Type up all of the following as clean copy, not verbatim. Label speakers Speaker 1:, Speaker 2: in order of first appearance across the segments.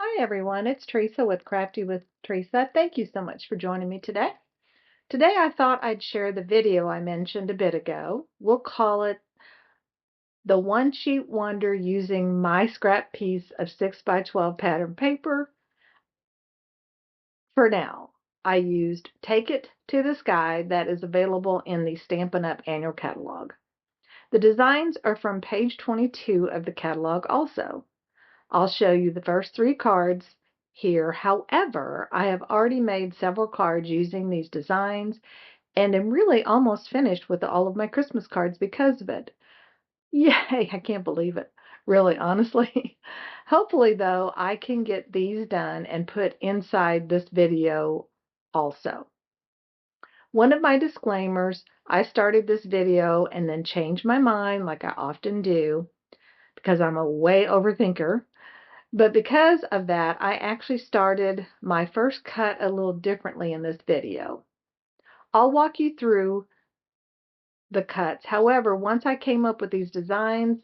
Speaker 1: Hi everyone, it's Teresa with Crafty with Teresa. Thank you so much for joining me today. Today I thought I'd share the video I mentioned a bit ago. We'll call it the One Sheet Wonder using my scrap piece of 6x12 pattern paper. For now, I used Take It to the Sky that is available in the Stampin' Up! Annual Catalog. The designs are from page 22 of the catalog also. I'll show you the first 3 cards here. However, I have already made several cards using these designs and am really almost finished with all of my Christmas cards because of it. Yay! I can't believe it. Really, honestly. Hopefully, though, I can get these done and put inside this video also. One of my disclaimers, I started this video and then changed my mind like I often do because I'm a way overthinker. But because of that, I actually started my first cut a little differently in this video. I'll walk you through the cuts. However, once I came up with these designs,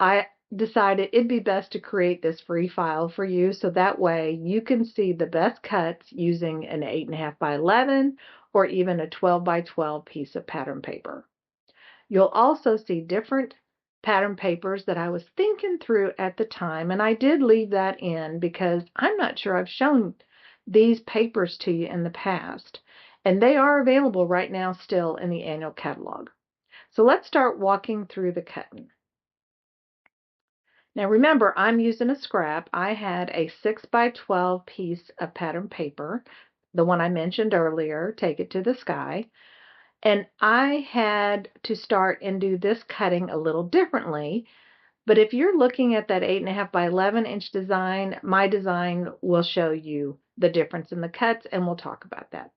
Speaker 1: I decided it'd be best to create this free file for you so that way you can see the best cuts using an 8.5 by 11 or even a 12 by 12 piece of pattern paper. You'll also see different pattern papers that I was thinking through at the time, and I did leave that in because I'm not sure I've shown these papers to you in the past, and they are available right now still in the annual catalog. So let's start walking through the cutting. Now remember, I'm using a scrap. I had a 6 by 12 piece of pattern paper, the one I mentioned earlier, Take It to the Sky. And I had to start and do this cutting a little differently. But if you're looking at that 8.5 by 11-inch design, my design will show you the difference in the cuts, and we'll talk about that.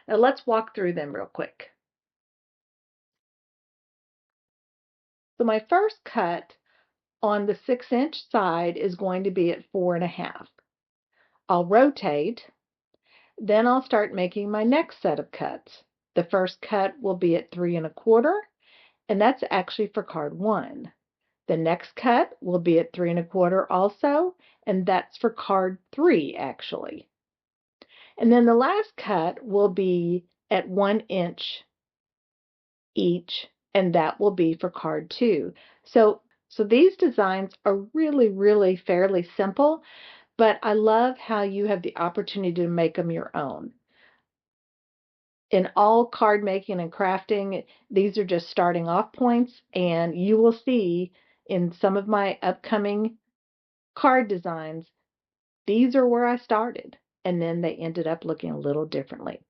Speaker 1: Now let's walk through them real quick. So my first cut on the 6-inch side is going to be at 4.5. I'll rotate, then I'll start making my next set of cuts. The first cut will be at 3.25, and that's actually for card 1. The next cut will be at 3.25 also, and that's for card 3 actually. And then the last cut will be at 1 inch each, and that will be for card 2. So these designs are really fairly simple, but I love how you have the opportunity to make them your own. In all card making and crafting, these are just starting off points, and you will see in some of my upcoming card designs, these are where I started, and then they ended up looking a little differently.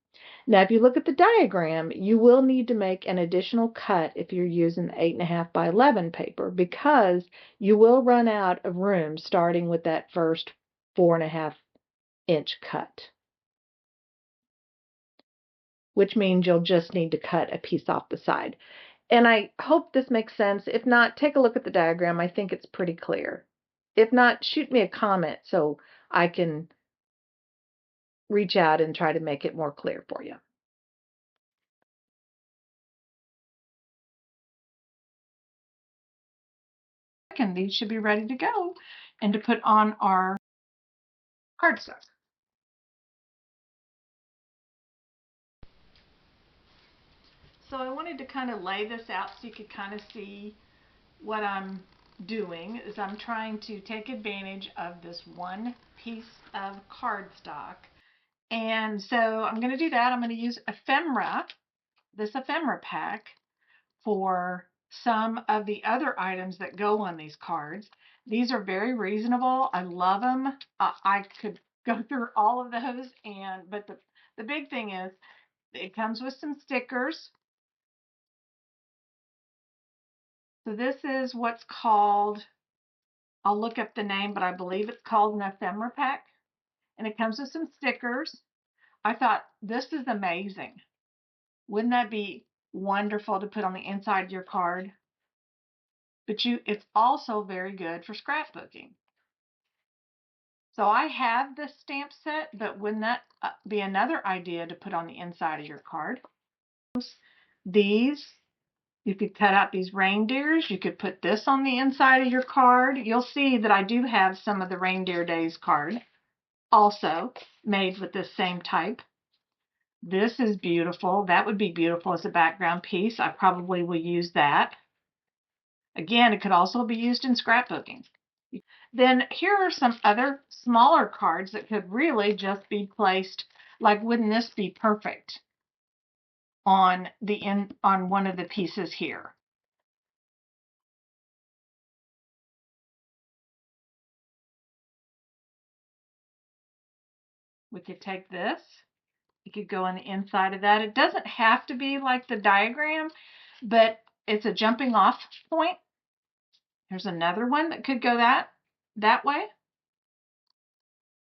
Speaker 1: Now, if you look at the diagram, you will need to make an additional cut if you're using the 8.5 by 11 paper because you will run out of room starting with that first 4.5-inch cut, which means you'll just need to cut a piece off the side. And I hope this makes sense. If not, take a look at the diagram. I think it's pretty clear. If not, shoot me a comment so I can reach out and try to make it more clear for you. And these should be ready to go and to put on our cardstock. So I wanted to kind of lay this out so you could kind of see what I'm doing is I'm trying to take advantage of this one piece of cardstock. And so I'm going to do that. I'm going to use ephemera, this ephemera pack, for some of the other items that go on these cards. These are very reasonable. I love them. I could go through all of those, but the big thing is it comes with some stickers. So this is what's called, I'll look up the name, but I believe it's called an ephemera pack. And it comes with some stickers. I thought, this is amazing. Wouldn't that be wonderful to put on the inside of your card? But it's also very good for scrapbooking. So I have this stamp set, but wouldn't that be another idea to put on the inside of your card? These You could cut out these reindeers. You could put this on the inside of your card. You'll see that I do have some of the Reindeer Days card also made with this same type. This is beautiful. That would be beautiful as a background piece. I probably will use that. Again, it could also be used in scrapbooking. Then here are some other smaller cards that could really just be placed, like wouldn't this be perfect on on one of the pieces here? We could take this. It could go on the inside of that. It doesn't have to be like the diagram, but it's a jumping off point. Here's another one that could go that way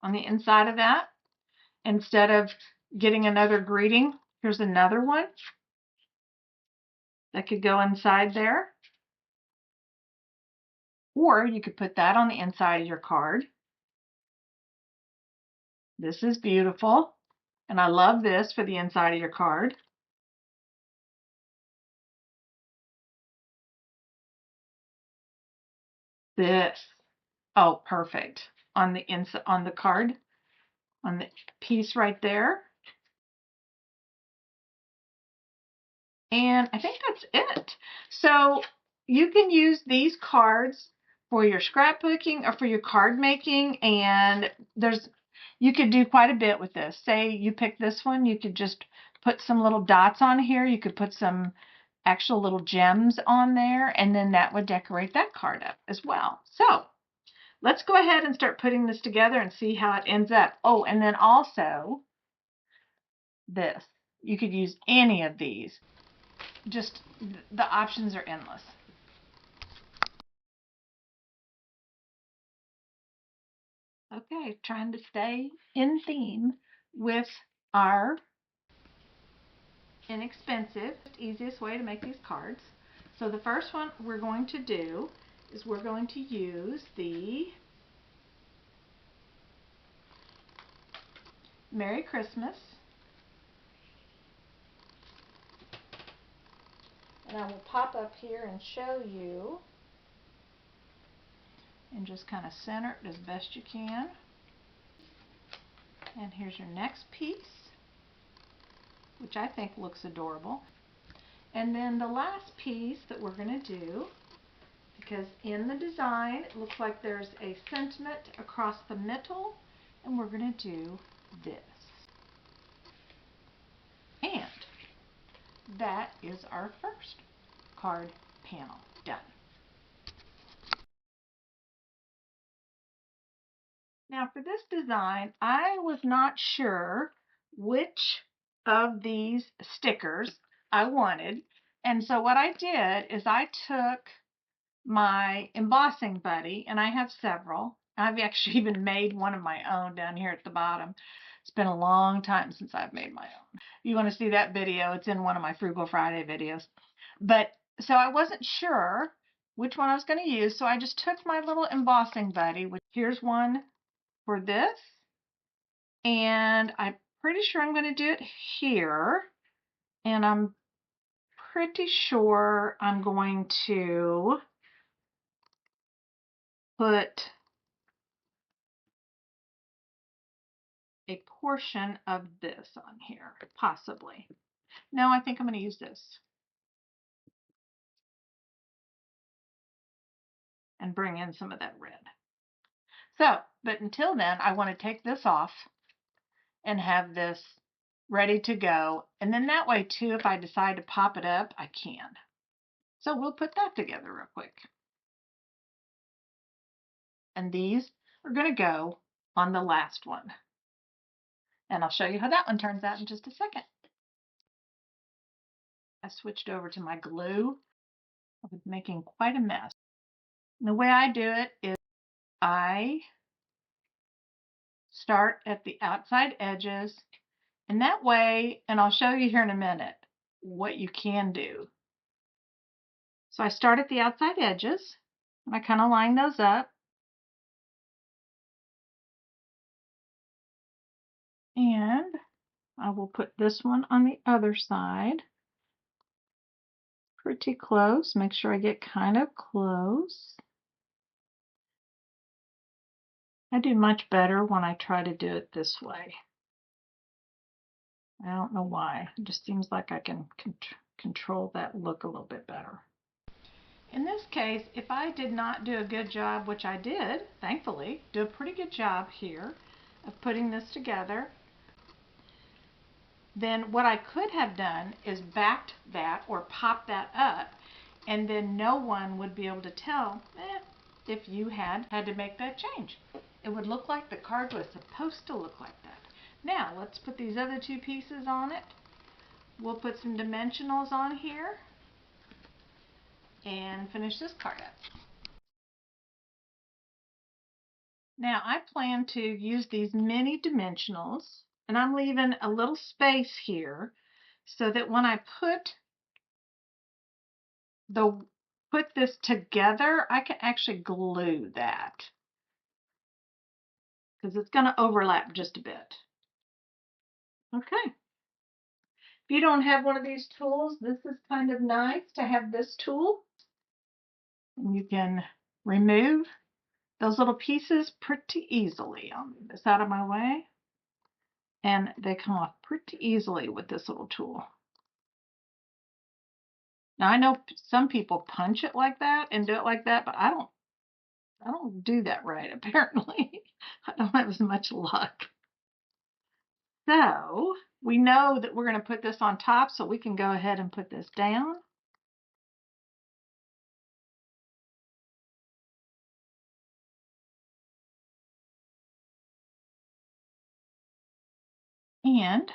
Speaker 1: on the inside of that. Instead of getting another greeting, here's another one that could go inside there. Or you could put that on the inside of your card. This is beautiful. And I love this for the inside of your card. This, oh, perfect. On the inside, on the card, on the piece right there. And I think that's it. So you can use these cards for your scrapbooking or for your card making, and you could do quite a bit with this. Say you pick this one, you could just put some little dots on here. You could put some actual little gems on there, and then that would decorate that card up as well. So let's go ahead and start putting this together and see how it ends up. Oh, and then also this. You could use any of these. Just the options are endless. Okay, trying to stay in theme with our inexpensive, easiest way to make these cards. So the first one we're going to do is we're going to use the Merry Christmas. And I will pop up here and show you and just kind of center it as best you can. And here's your next piece, which I think looks adorable. And then the last piece that we're going to do, because in the design it looks like there's a sentiment across the middle, and we're going to do this. And that is our first card panel done. Now for this design, I was not sure which of these stickers I wanted. And so what I did is I took my embossing buddy, and I have several. I've actually even made one of my own down here at the bottom. It's been a long time since I've made my own. If you want to see that video, it's in one of my Frugal Friday videos. But so I wasn't sure which one I was going to use, so I just took my little embossing buddy, which here's one for this, and I'm pretty sure I'm going to do it here, and I'm pretty sure I'm going to put a portion of this on here, possibly. No, I think I'm going to use this and bring in some of that red. So, but until then, I want to take this off and have this ready to go. And then that way too, if I decide to pop it up, I can. So we'll put that together real quick. And these are going to go on the last one. And I'll show you how that one turns out in just a second. I switched over to my glue. I was making quite a mess. And the way I do it is I start at the outside edges, and that way, and I'll show you here in a minute what you can do. So I start at the outside edges, and I kind of line those up. And I will put this one on the other side. pretty close. Make sure I get kind of close. I do much better when I try to do it this way. I don't know why. It just seems like I can control that look a little bit better. In this case, if I did not do a good job, which I did, thankfully, do a pretty good job here of putting this together, then what I could have done is backed that or popped that up, and then no one would be able to tell if you had to make that change. It would look like the card was supposed to look like that. Now let's put these other two pieces on it. We'll put some dimensionals on here and finish this card up. Now I plan to use these mini dimensionals, and I'm leaving a little space here so that when I put this together, I can actually glue that because it's going to overlap just a bit. Okay. If you don't have one of these tools, this is kind of nice to have this tool. And you can remove those little pieces pretty easily. I'll move this out of my way. And they come off pretty easily with this little tool. Now I know some people punch it like that and do it like that, but I don't do that right, apparently. I don't have as much luck. So we know that we're going to put this on top, so we can go ahead and put this down. And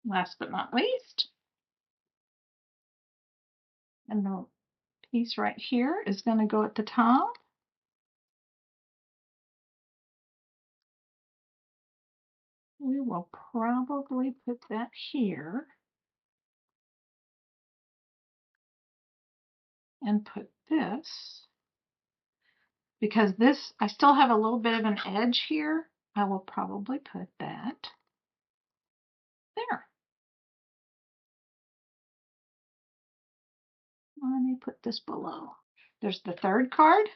Speaker 1: last but not least, and the piece right here is going to go at the top. We will probably put that here and put this, because this, I still have a little bit of an edge here. I will probably put that there. Let me put this below. There's the third card.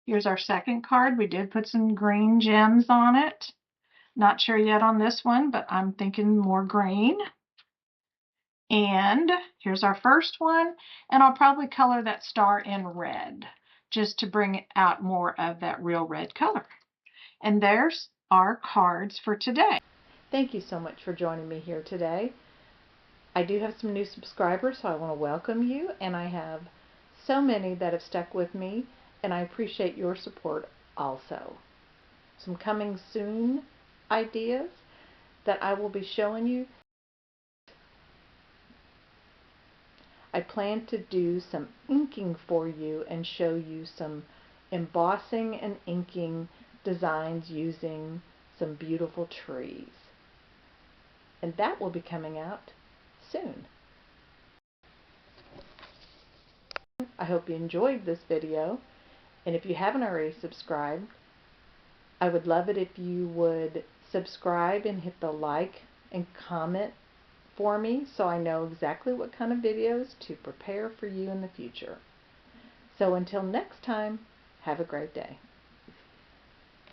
Speaker 1: Here's our second card. We did put some green gems on it. Not sure yet on this one, but I'm thinking more green. And here's our first one. And I'll probably color that star in red just to bring out more of that real red color. And there's our cards for today. Thank you so much for joining me here today. I do have some new subscribers, so I want to welcome you. And I have so many that have stuck with me, and I appreciate your support also. Some coming soon ideas that I will be showing you. I plan to do some inking for you and show you some embossing and inking designs using some beautiful trees. And that will be coming out soon. I hope you enjoyed this video, and if you haven't already subscribed, I would love it if you would subscribe and hit the like and comment for me so I know exactly what kind of videos to prepare for you in the future. So until next time, have a great day.